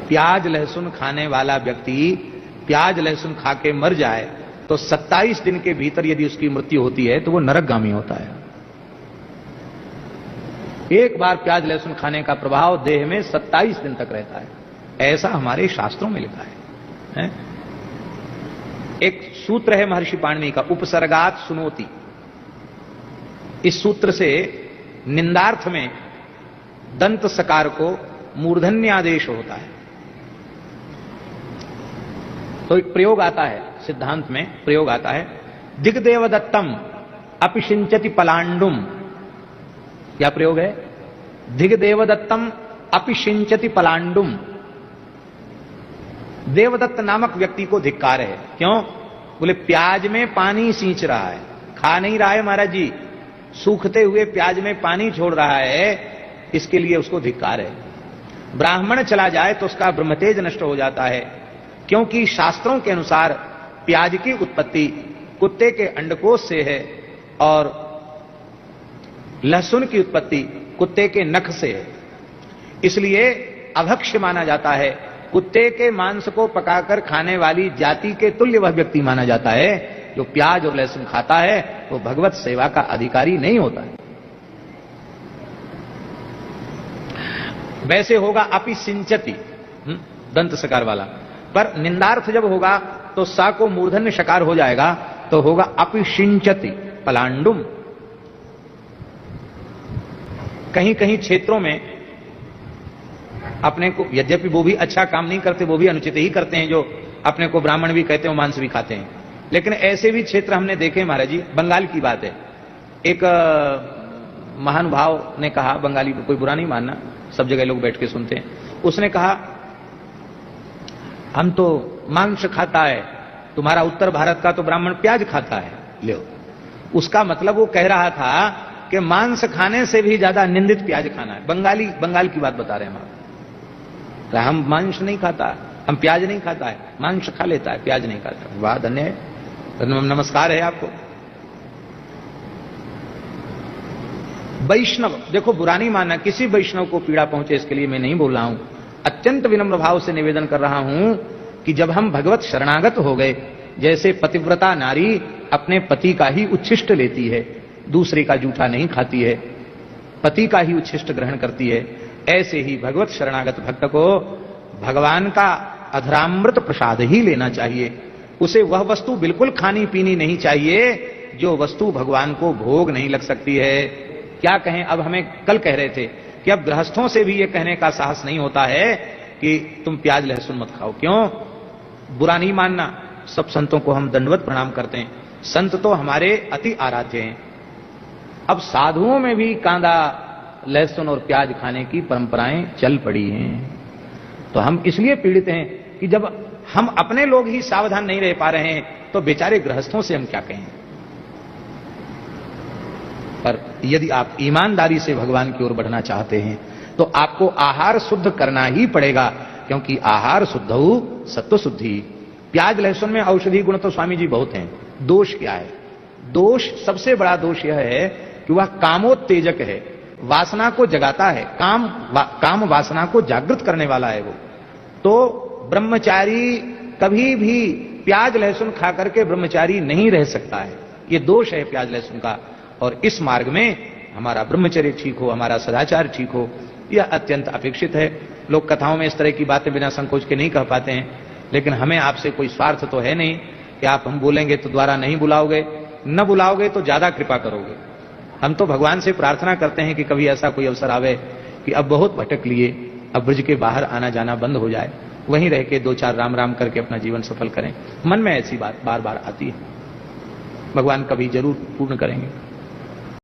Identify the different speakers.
Speaker 1: प्याज लहसुन खाने वाला व्यक्ति प्याज लहसुन खा के मर जाए तो 27 दिन के भीतर यदि उसकी मृत्यु होती है तो वो नरकगामी होता है। एक बार प्याज लहसुन खाने का प्रभाव देह में 27 दिन तक रहता है, ऐसा हमारे शास्त्रों में लिखा है? एक सूत्र है महर्षि पाणिनि का, उपसर्गात सुनोति। इस सूत्र से निंदार्थ में दंत सकार को मूर्धन्य आदेश होता है। तो एक प्रयोग आता है, सिद्धांत में प्रयोग आता है, दिग्देवदत्तम अपिशिंचति पलांडुम। क्या प्रयोग है? दिग्देवदत्तम अपिशिंचति पलांडुम। देवदत्त नामक व्यक्ति को धिक्कार है। क्यों? बोले प्याज में पानी सींच रहा है, खा नहीं रहा है महाराज जी, सूखते हुए प्याज में पानी छोड़ रहा है, इसके लिए उसको धिक्कार है। ब्राह्मण चला जाए तो उसका ब्रह्मतेज नष्ट हो जाता है, क्योंकि शास्त्रों के अनुसार प्याज की उत्पत्ति कुत्ते के अंडकोश से है और लहसुन की उत्पत्ति कुत्ते के नख से है। इसलिए अभक्ष्य माना जाता है। कुत्ते के मांस को पकाकर खाने वाली जाति के तुल्य वह व्यक्ति माना जाता है जो प्याज और लहसुन खाता है, वो भगवत सेवा का अधिकारी नहीं होता है। वैसे होगा अपि सिंचति, दंत सकार वाला, पर निंदार्थ जब होगा तो सा को मूर्धन्य शकार हो जाएगा, तो होगा अपि सिंचति पलांडुम। कहीं कहीं क्षेत्रों में अपने को, यद्यपि वो भी अच्छा काम नहीं करते, वो भी अनुचित ही करते हैं, जो अपने को ब्राह्मण भी कहते हैं, मांस भी खाते हैं, लेकिन ऐसे भी क्षेत्र हमने देखे महाराज जी। बंगाल की बात है, एक महानुभाव ने कहा, बंगाली को कोई बुरा नहीं मानना, सब जगह लोग बैठ के सुनते हैं, उसने कहा हम तो मांस खाता है, तुम्हारा उत्तर भारत का तो ब्राह्मण प्याज खाता है। लो, उसका मतलब वो कह रहा था कि मांस खाने से भी ज्यादा निंदित प्याज खाना है। बंगाल की बात बता रहे हैं हम मांस नहीं खाता, हम प्याज नहीं खाता है, मांस खा लेता है, प्याज नहीं खाता। वाह, धन्य है, नमस्कार है आपको। वैष्णव, देखो बुरा नहीं मानना, किसी वैष्णव को पीड़ा पहुंचे इसके लिए मैं नहीं बोल रहा हूं, अत्यंत विनम्र भाव से निवेदन कर रहा हूं कि जब हम भगवत शरणागत हो गए, जैसे पतिव्रता नारी अपने पति का ही उच्छिष्ट लेती है, दूसरे का जूठा नहीं खाती है, पति का ही उच्छिष्ट ग्रहण करती है, ऐसे ही भगवत शरणागत भक्त को भगवान का अधरामृत प्रसाद ही लेना चाहिए। उसे वह वस्तु बिल्कुल खानी पीनी नहीं चाहिए जो वस्तु भगवान को भोग नहीं लग सकती है। क्या कहें, अब हमें कल कह रहे थे कि अब गृहस्थों से भी यह कहने का साहस नहीं होता है कि तुम प्याज लहसुन मत खाओ। क्यों? बुरा नहीं मानना, सब संतों को हम दंडवत प्रणाम करते हैं, संत तो हमारे अति आराध्य हैं। अब साधुओं में भी कांदा लहसुन और प्याज खाने की परंपराएं चल पड़ी हैं। तो हम इसलिए पीड़ित हैं कि जब हम अपने लोग ही सावधान नहीं रह पा रहे हैं तो बेचारे गृहस्थों से हम क्या कहें। पर यदि आप ईमानदारी से भगवान की ओर बढ़ना चाहते हैं तो आपको आहार शुद्ध करना ही पड़ेगा, क्योंकि आहार शुद्ध हो सत्व शुद्धि। प्याज लहसुन में औषधि गुण तो स्वामी जी बहुत हैं। दोष क्या है? दोष, सबसे बड़ा दोष यह है कि वह कामोत्तेजक है, वासना को जगाता है, काम वासना को जागृत करने वाला है वो। तो ब्रह्मचारी कभी भी प्याज लहसुन खा करके ब्रह्मचारी नहीं रह सकता है, ये दोष है प्याज लहसुन का। और इस मार्ग में हमारा ब्रह्मचर्य ठीक हो, हमारा सदाचार ठीक हो, यह अत्यंत अपेक्षित है। लोग कथाओं में इस तरह की बातें बिना संकोच के नहीं कह पाते हैं, लेकिन हमें आपसे कोई स्वार्थ तो है नहीं कि आप हम बोलेंगे तो द्वारा नहीं बुलाओगे, न बुलाओगे तो ज्यादा कृपा करोगे। हम तो भगवान से प्रार्थना करते हैं कि कभी ऐसा कोई अवसर आवे कि अब बहुत भटक लिए, अब ब्रज के बाहर आना जाना बंद हो जाए, वहीं रह के 2-4 राम राम करके अपना जीवन सफल करें। मन में ऐसी बात बार बार आती है, भगवान कभी जरूर पूर्ण करेंगे।